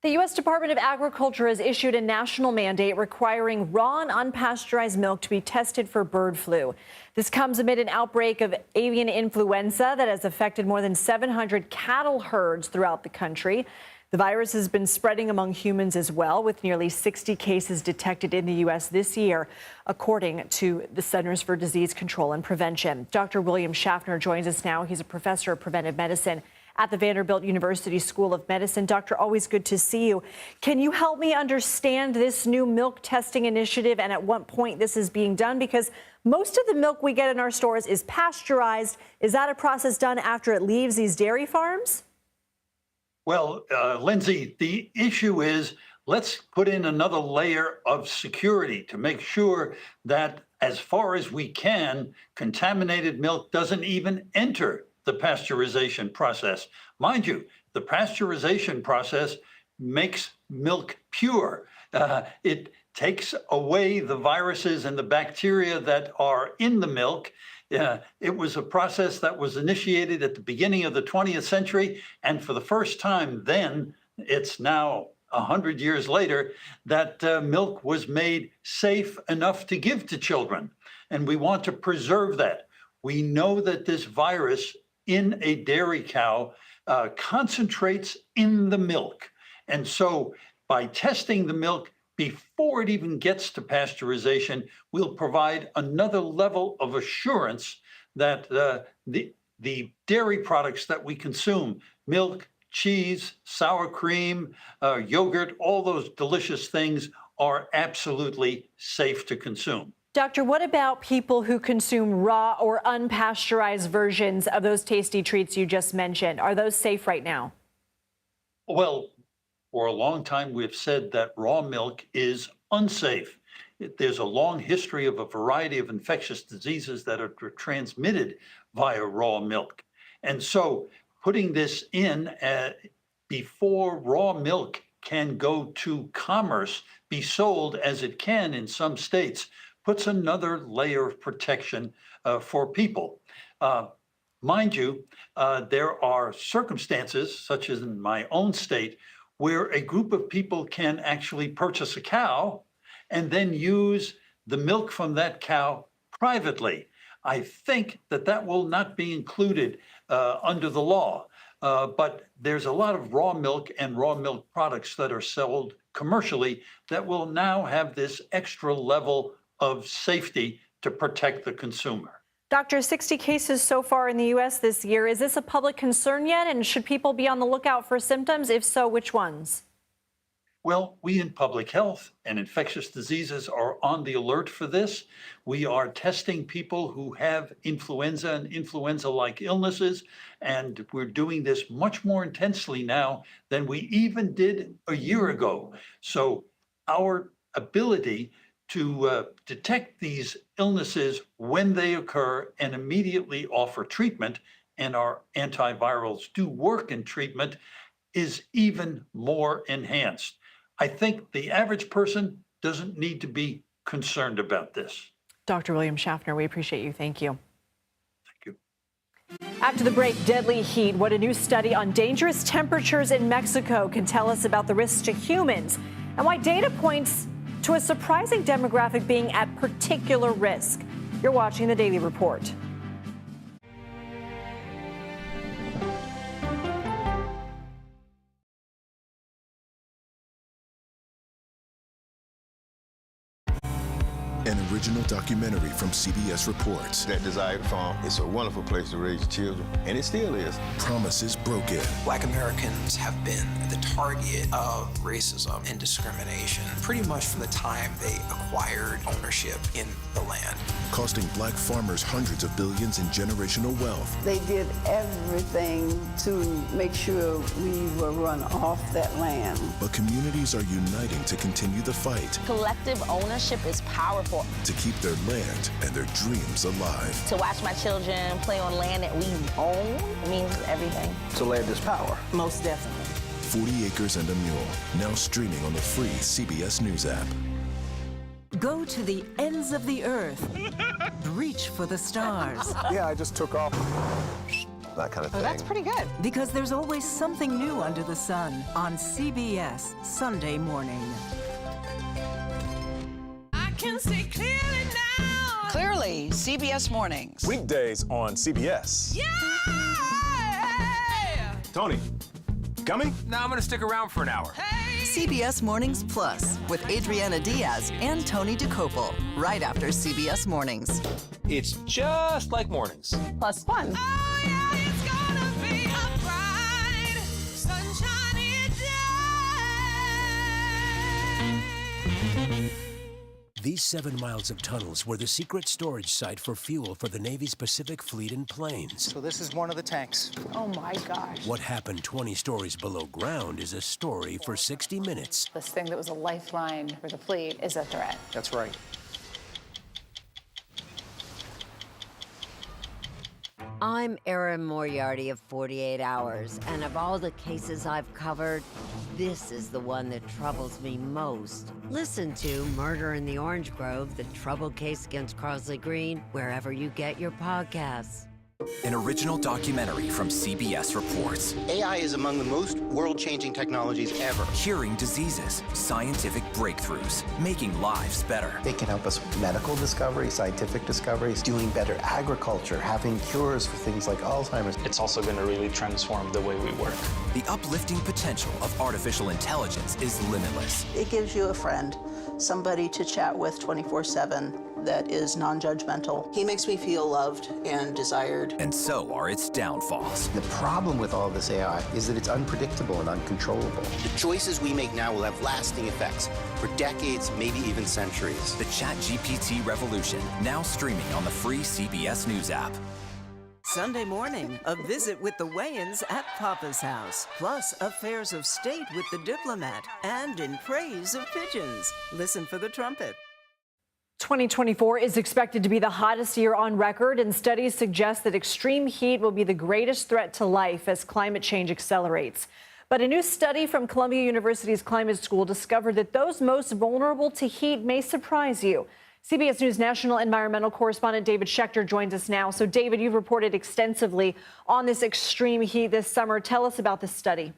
The U.S. Department of Agriculture has issued a national mandate requiring raw and unpasteurized milk to be tested for bird flu. This comes amid an outbreak of avian influenza that has affected more than 700 cattle herds throughout the country. The virus has been spreading among humans as well, with nearly 60 cases detected in the U.S. this year, according to the Centers for Disease Control and Prevention. Dr. William Schaffner joins us now. He's a professor of preventive medicine at the Vanderbilt University School of Medicine. Doctor, always good to see you. Can you help me understand this new milk testing initiative and at what point this is being done? Because most of the milk we get in our stores is pasteurized. Is that a process done after it leaves these dairy farms? Well, Lindsay, the issue is let's put in another layer of security to make sure that as far as we can, contaminated milk doesn't even enter the pasteurization process. Mind you, the pasteurization process makes milk pure. It takes away the viruses and the bacteria that are in the milk. It was a process that was initiated at the beginning of the 20th century. And for the first time then, it's now 100 years later, that milk was made safe enough to give to children. And we want to preserve that. We know that this virus in a dairy cow concentrates in the milk. And so by testing the milk before it even gets to pasteurization, we'll provide another level of assurance that the dairy products that we consume, milk, cheese, sour cream, yogurt, all those delicious things are absolutely safe to consume. Doctor, what about people who consume raw or unpasteurized versions of those tasty treats you just mentioned? Are those safe right now? Well, for a long time, we've said that raw milk is unsafe. There's a long history of a variety of infectious diseases that are transmitted via raw milk. And so putting this in before raw milk can go to commerce, be sold as it can in some states, puts another layer of protection for people. Mind you, there are circumstances, such as in my own state, where a group of people can actually purchase a cow and then use the milk from that cow privately. I think that that will not be included under the law, but there's a lot of raw milk and raw milk products that are sold commercially that will now have this extra level of safety to protect the consumer. Doctor, 60 cases so far in the U.S. this year. Is this a public concern yet? And should people be on the lookout for symptoms? If so, which ones? Well, we in public health and infectious diseases are on the alert for this. We are testing people who have influenza and influenza-like illnesses, and we're doing this much more intensely now than we even did a year ago. So our ability to detect these illnesses when they occur and immediately offer treatment, and our antivirals do work in treatment, is even more enhanced. I think the average person doesn't need to be concerned about this. Dr. William Schaffner, we appreciate you. Thank you. Thank you. After the break, deadly heat. What a new study on dangerous temperatures in Mexico can tell us about the risks to humans and why data points to a surprising demographic being at particular risk. You're watching the Daily Report. An original documentary from CBS Reports. That desired farm, it's a wonderful place to raise children, and it still is. Promises broken. Black Americans have been the target of racism and discrimination pretty much from the time they acquired ownership in the land. Costing black farmers hundreds of billions in generational wealth. They did everything to make sure we were run off that land. But communities are uniting to continue the fight. Collective ownership is powerful. To keep their land and their dreams alive. To watch my children play on land that we own means everything. So land is power. Most definitely. 40 Acres and a Mule, now streaming on the free CBS News app. Go to the ends of the earth. Reach for the stars. Yeah, I just took off. That kind of thing. Oh, that's pretty good. Because there's always something new under the sun on CBS Sunday morning. Can see clearly now. Clearly, CBS Mornings. Weekdays on CBS. Yeah! Tony, coming? No, I'm going to stick around for an hour. Hey! CBS Mornings Plus with Adriana Diaz and Tony DeCopel, right after CBS Mornings. It's just like mornings. Plus fun. Oh, yeah, it's gonna be a bright, sunshiny day. These 7 miles of tunnels were the secret storage site for fuel for the Navy's Pacific Fleet in planes. So this is one of the tanks. Oh my gosh. What happened 20 stories below ground is a story for 60 Minutes. This thing that was a lifeline for the fleet is a threat. That's right. I'm Erin Moriarty of 48 Hours, and of all the cases I've covered, this is the one that troubles me most. Listen to Murder in the Orange Grove, the troubled case against Crosley Green, wherever you get your podcasts. An original documentary from CBS Reports. AI is among the most world-changing technologies ever. Curing diseases, scientific breakthroughs, making lives better. They can help us with medical discoveries, scientific discoveries, doing better agriculture, having cures for things like Alzheimer's. It's also going to really transform the way we work. The uplifting potential of artificial intelligence is limitless. It gives you a friend, somebody to chat with 24/7 that is non-judgmental. He makes me feel loved and desired. And so are its downfalls. The problem with all this AI is that it's unpredictable and uncontrollable. The choices we make now will have lasting effects for decades, maybe even centuries. The ChatGPT revolution, now streaming on the free CBS News app. Sunday morning, a visit with the Wayans at Papa's house, plus affairs of state with the diplomat, and in praise of pigeons. Listen for the trumpet. 2024 is expected to be the hottest year on record, and studies suggest that extreme heat will be the greatest threat to life as climate change accelerates. But a new study from Columbia University's Climate School discovered that those most vulnerable to heat may surprise you. CBS News national environmental correspondent David Schechter joins us now. So, David, you've reported extensively on this extreme heat this summer. Tell us about this study.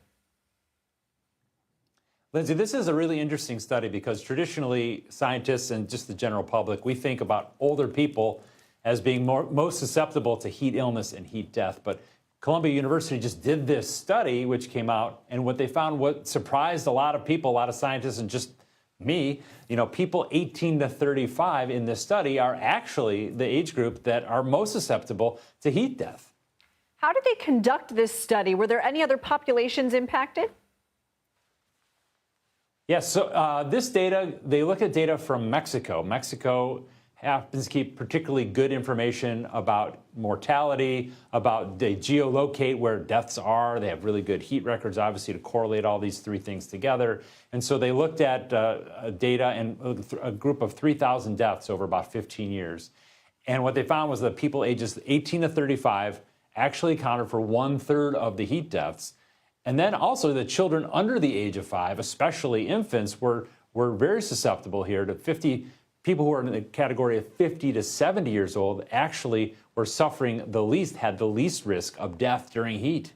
Lindsay, this is a really interesting study because traditionally scientists and just the general public, we think about older people as being most susceptible to heat illness and heat death. But Columbia University just did this study, which came out, and what they found, what surprised a lot of people, a lot of scientists, and just me, people 18 to 35 in this study are actually the age group that are most susceptible to heat death. How did they conduct this study? Were there any other populations impacted? Yes, so this data, they look at data from Mexico. Mexico happens to keep particularly good information about mortality, about they geolocate where deaths are. They have really good heat records, obviously, to correlate all these three things together. And so they looked at data and a group of 3,000 deaths over about 15 years. And what they found was that people ages 18 to 35 actually accounted for 1/3 of the heat deaths. And then also the children under the age of 5, especially infants, were very susceptible here to 50 people who are in the category of 50 to 70 years old actually were suffering the least, had the least risk of death during heat.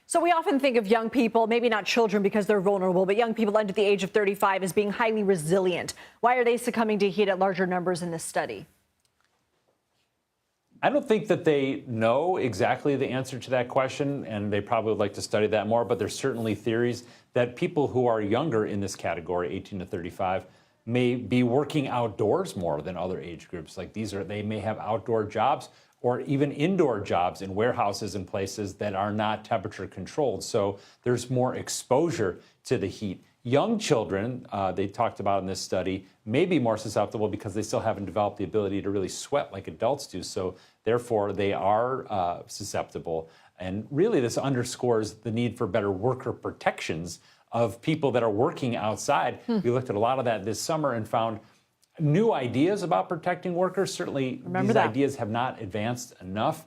So we often think of young people, maybe not children because they're vulnerable, but young people under the age of 35 as being highly resilient. Why are they succumbing to heat at larger numbers in this study? I don't think that they know exactly the answer to that question, and they probably would like to study that more, but there's certainly theories that people who are younger in this category, 18 to 35, may be working outdoors more than other age groups. Like they may have outdoor jobs or even indoor jobs in warehouses and places that are not temperature controlled. So there's more exposure to the heat. Young children, they talked about in this study, may be more susceptible because they still haven't developed the ability to really sweat like adults do. So therefore, they are susceptible. And really, this underscores the need for better worker protections of people that are working outside. We looked at a lot of that this summer and found new ideas about protecting workers. Certainly, these ideas have not advanced enough.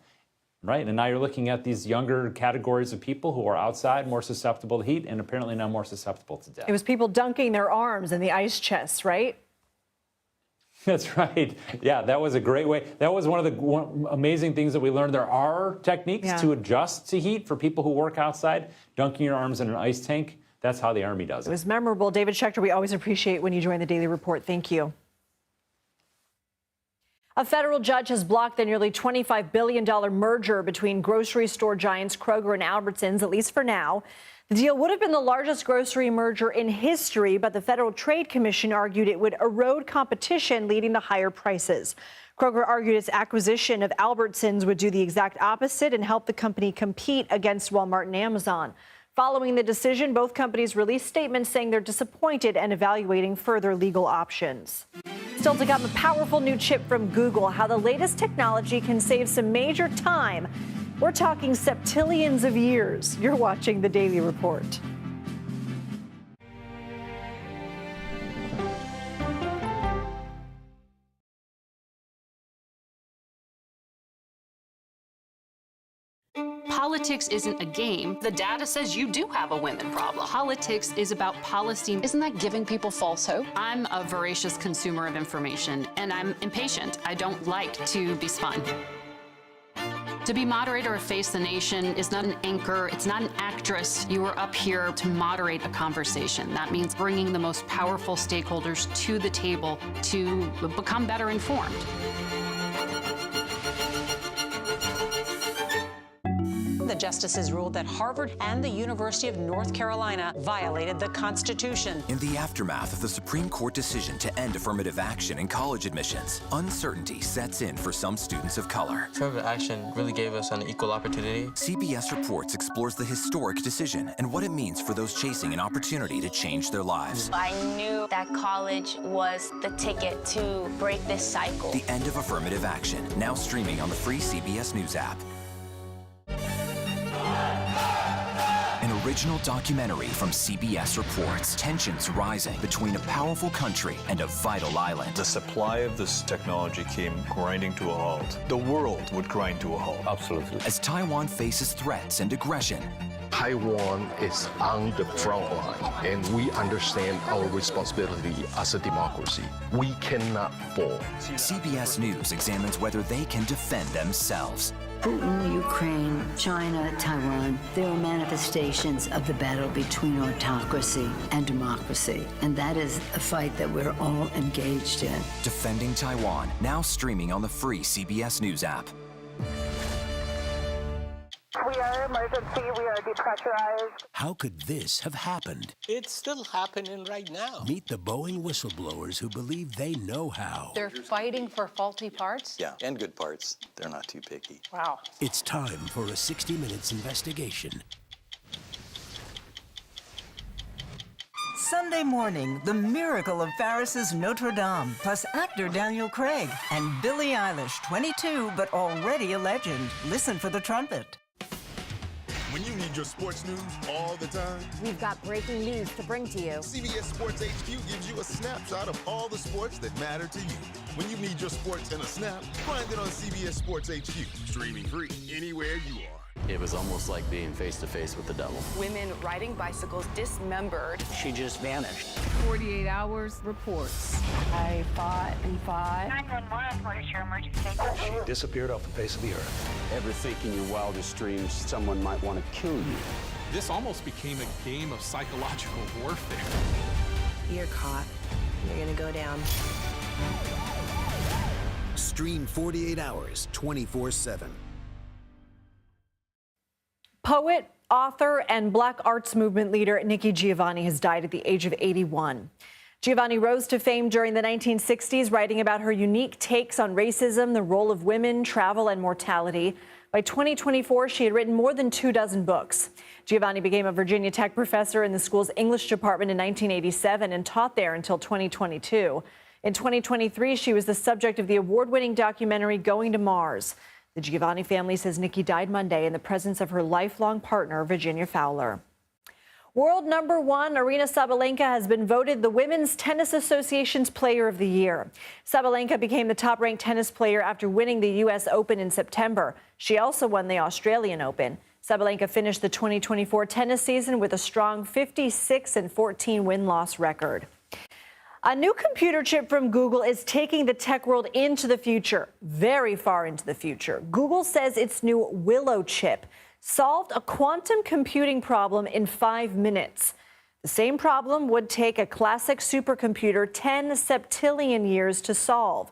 Right, and now you're looking at these younger categories of people who are outside, more susceptible to heat, and apparently now more susceptible to death. It was people dunking their arms in the ice chests, right? That's right. Yeah, that was a great way. That was one of the amazing things that we learned. There are techniques to adjust to heat for people who work outside. Dunking your arms in an ice tank, that's how the Army does it. It was memorable. David Schechter, we always appreciate when you join the Daily Report. Thank you. A federal judge has blocked the nearly $25 billion merger between grocery store giants Kroger and Albertsons, at least for now. The deal would have been the largest grocery merger in history, but the Federal Trade Commission argued it would erode competition, leading to higher prices. Kroger argued its acquisition of Albertsons would do the exact opposite and help the company compete against Walmart and Amazon. Following the decision, both companies released statements saying they're disappointed and evaluating further legal options. Still to come, a powerful new chip from Google, how the latest technology can save some major time. We're talking septillions of years. You're watching The Daily Report. Politics isn't a game. The data says you do have a women problem. Politics is about policy. Isn't that giving people false hope? I'm a voracious consumer of information, and I'm impatient. I don't like to be spun. To be moderator of Face the Nation is not an anchor. It's not an actress. You are up here to moderate a conversation. That means bringing the most powerful stakeholders to the table to become better informed. The justices ruled that Harvard and the University of North Carolina violated the Constitution. In the aftermath of the Supreme Court decision to end affirmative action in college admissions, uncertainty sets in for some students of color. Affirmative action really gave us an equal opportunity. CBS Reports explores the historic decision and what it means for those chasing an opportunity to change their lives. I knew that college was the ticket to break this cycle. The end of affirmative action, now streaming on the free CBS News app. An original documentary from CBS Reports. Tensions rising between a powerful country and a vital island. The supply of this technology came grinding to a halt. The world would grind to a halt. Absolutely. As Taiwan faces threats and aggression. Taiwan is on the front line, and we understand our responsibility as a democracy. We cannot fall. CBS News examines whether they can defend themselves. Putin, Ukraine, China, Taiwan, there are manifestations of the battle between autocracy and democracy. And that is a fight that we're all engaged in. Defending Taiwan, now streaming on the free CBS News app. We are emergency. We are depressurized. How could this have happened? It's still happening right now. Meet the Boeing whistleblowers who believe they know how. They're fighting for faulty parts? Yeah, and good parts. They're not too picky. Wow. It's time for a 60 Minutes investigation. Sunday morning, the miracle of Paris's Notre Dame, plus actor Daniel Craig and Billie Eilish, 22 but already a legend. Listen for the trumpet. When you need your sports news all the time, we've got breaking news to bring to you. CBS Sports HQ gives you a snapshot of all the sports that matter to you. When you need your sports in a snap, find it on CBS Sports HQ, streaming free anywhere you are. It was almost like being face to face with the devil. Women riding bicycles dismembered. She just vanished. 48 hours reports. I fought and fought. 911, what is your emergency? She disappeared off the face of the earth. Ever think in your wildest dreams someone might want to kill you? This almost became a game of psychological warfare. You're caught. You're gonna go down. Stream 48 hours, 24/7. Poet, author, and Black arts movement leader Nikki Giovanni has died at the age of 81. Giovanni rose to fame during the 1960s, writing about her unique takes on racism, the role of women, travel, and mortality. By 2024, she had written more than 24 books. Giovanni became a Virginia Tech professor in the school's English department in 1987 and taught there until 2022. In 2023, she was the subject of the award-winning documentary Going to Mars. The Giovanni family says Nikki died Monday in the presence of her lifelong partner, Virginia Fowler. World number one, Aryna Sabalenka, has been voted the Women's Tennis Association's Player of the Year. Sabalenka became the top-ranked tennis player after winning the U.S. Open in September. She also won the Australian Open. Sabalenka finished the 2024 tennis season with a strong 56-14 win-loss record. A new computer chip from Google is taking the tech world into the future, very far into the future. Google says its new Willow chip solved a quantum computing problem in 5 minutes. The same problem would take a classic supercomputer 10 septillion years to solve.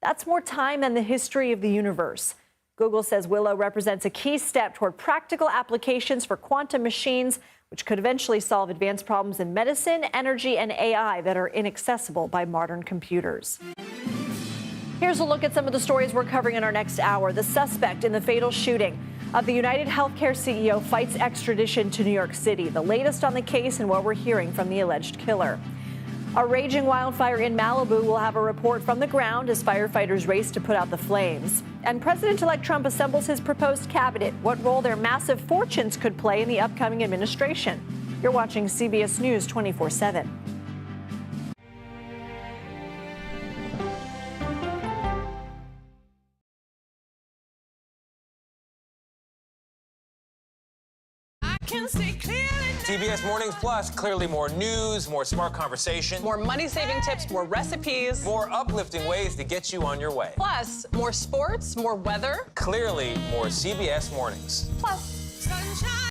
That's more time than the history of the universe. Google says Willow represents a key step toward practical applications for quantum machines, which could eventually solve advanced problems in medicine, energy, and AI that are inaccessible by modern computers. Here's a look at some of the stories we're covering in our next hour. The suspect in the fatal shooting of the UnitedHealthcare CEO fights extradition to New York City. The latest on the case and what we're hearing from the alleged killer. A raging wildfire in Malibu will have a report from the ground as firefighters race to put out the flames. And President-elect Trump assembles his proposed cabinet. What role their massive fortunes could play in the upcoming administration. You're watching CBS News 24/7. CBS Mornings Plus, clearly more news, more smart conversation. More money-saving tips, more recipes. More uplifting ways to get you on your way. Plus, more sports, more weather. Clearly, more CBS Mornings. Plus, sunshine.